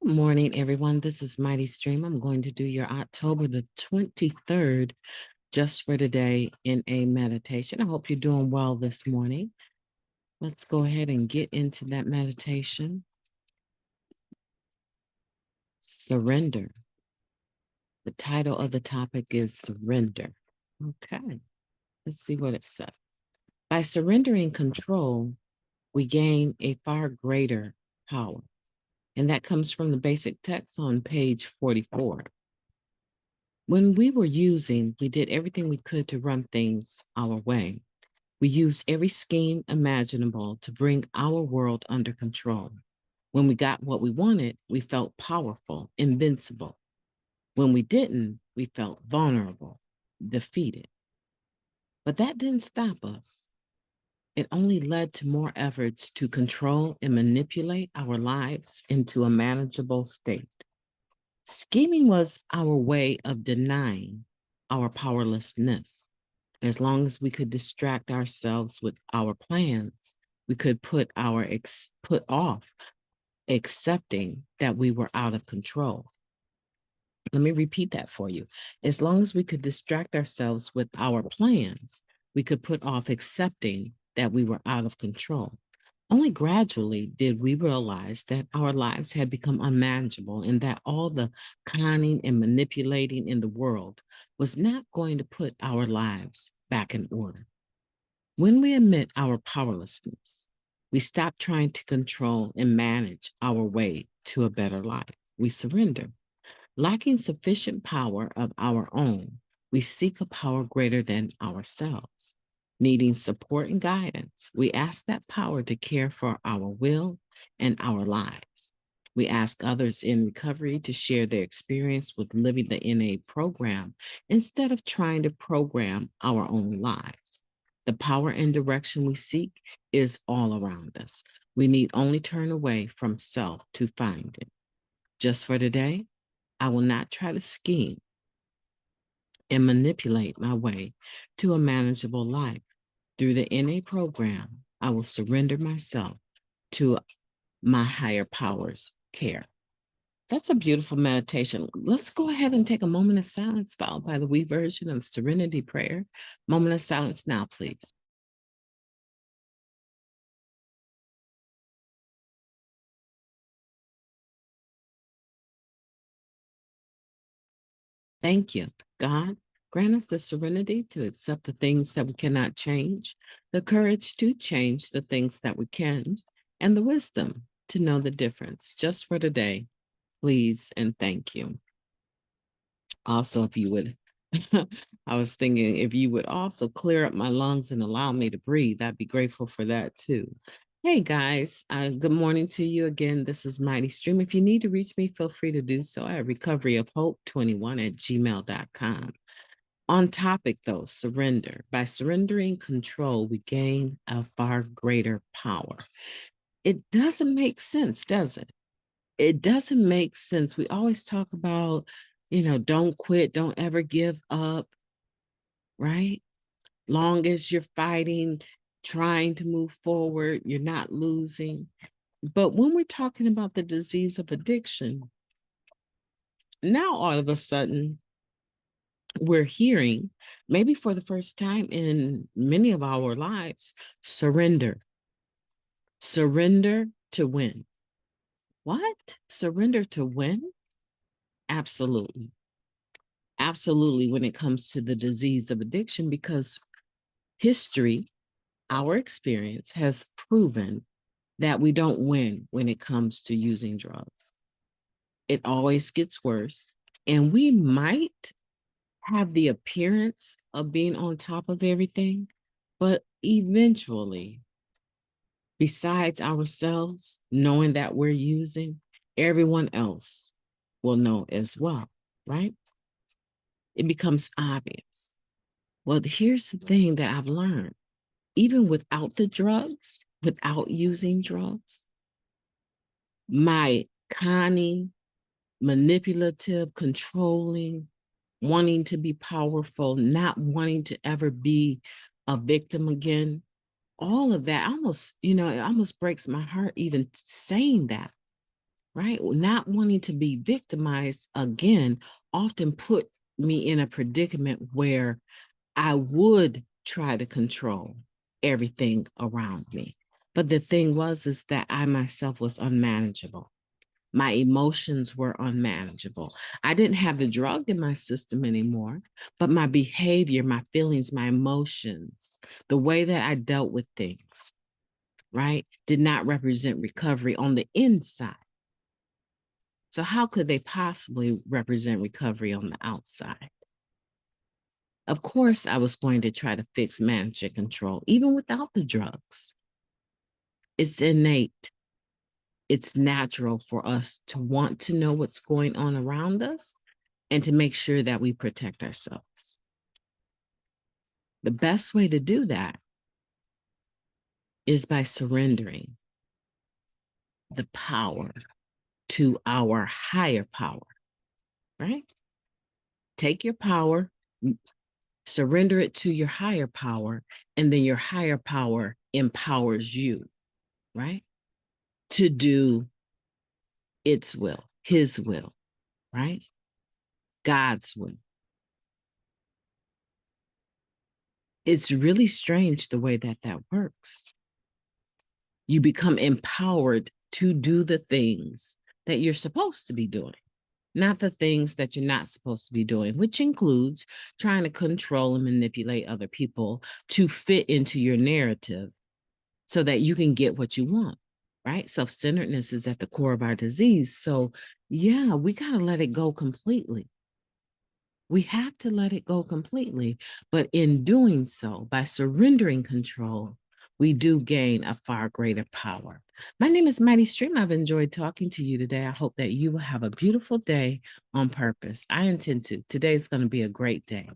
Good morning, everyone. This is Mighty Stream. I'm going to do your October the 23rd, just for today, in a meditation. I hope you're doing well this morning. Let's go ahead and get into that meditation. Surrender. The title of the topic is Surrender. Okay, let's see what it says. By surrendering control, we gain a far greater power. And that comes from the basic text on page 44. When we were using, we did everything we could to run things our way. We used every scheme imaginable to bring our world under control. When we got what we wanted, we felt powerful, invincible. When we didn't, we felt vulnerable, defeated. But that didn't stop us. It only led to more efforts to control and manipulate our lives into a manageable state. Scheming was our way of denying our powerlessness. As long as we could distract ourselves with our plans, we could put off accepting that we were out of control. Let me repeat that for you. As long as we could distract ourselves with our plans, we could put off accepting that we were out of control. Only gradually did we realize that our lives had become unmanageable and that all the conning and manipulating in the world was not going to put our lives back in order. When we admit our powerlessness, we stop trying to control and manage our way to a better life. We surrender. Lacking sufficient power of our own, we seek a power greater than ourselves. Needing support and guidance, we ask that power to care for our will and our lives. We ask others in recovery to share their experience with living the NA program instead of trying to program our own lives. The power and direction we seek is all around us. We need only turn away from self to find it. Just for today, I will not try to scheme and manipulate my way to a manageable life. Through the NA program, I will surrender myself to my higher power's care. That's a beautiful meditation. Let's go ahead and take a moment of silence, followed by the we version of Serenity Prayer. Moment of silence now, please. Thank you, God. Grant us the serenity to accept the things that we cannot change, the courage to change the things that we can, and the wisdom to know the difference. Just for today, please and thank you. Also, if you would, I was thinking if you would also clear up my lungs and allow me to breathe, I'd be grateful for that too. Hey guys, good morning to you again. This is Mighty Stream. If you need to reach me, feel free to do so at recoveryofhope21@gmail.com. On topic though, surrender. By surrendering control, we gain a far greater power. It doesn't make sense, does it? It doesn't make sense. We always talk about, don't quit, don't ever give up, right? Long as you're fighting, trying to move forward, you're not losing. But when we're talking about the disease of addiction, now all of a sudden we're hearing, maybe for the first time in many of our lives, surrender. Surrender to win. What? Surrender to win? Absolutely. Absolutely, when it comes to the disease of addiction, because history, our experience has proven that we don't win when it comes to using drugs. It always gets worse. And we might have the appearance of being on top of everything, but eventually, besides ourselves knowing that we're using, everyone else will know as well, right? It becomes obvious. Well, here's the thing that I've learned. Even without the drugs, without using drugs, my conning, manipulative, controlling, wanting to be powerful, not wanting to ever be a victim again, all of that almost, it almost breaks my heart even saying that. right? Not wanting to be victimized again often put me in a predicament where I would try to control everything around me. But the thing was, is that I myself was unmanageable. My emotions were unmanageable. I didn't have the drug in my system anymore, but my behavior, my feelings, my emotions, the way that I dealt with things, right, did not represent recovery on the inside. So, how could they possibly represent recovery on the outside? Of course, I was going to try to fix, manage, and control, even without the drugs. It's innate, it's natural for us to want to know what's going on around us and to make sure that we protect ourselves. The best way to do that is by surrendering the power to our higher power, right? Take your power, surrender it to your higher power, and then your higher power empowers you, right? To do its will, his will, right? God's will. It's really strange the way that that works. You become empowered to do the things that you're supposed to be doing, not the things that you're not supposed to be doing, which includes trying to control and manipulate other people to fit into your narrative so that you can get what you want, right? Self-centeredness is at the core of our disease. So, yeah, we got to let it go completely. We have to let it go completely. But in doing so, by surrendering control, we do gain a far greater power. My name is Mighty Stream. I've enjoyed talking to you today. I hope that you will have a beautiful day on purpose. I intend to. Today is going to be a great day.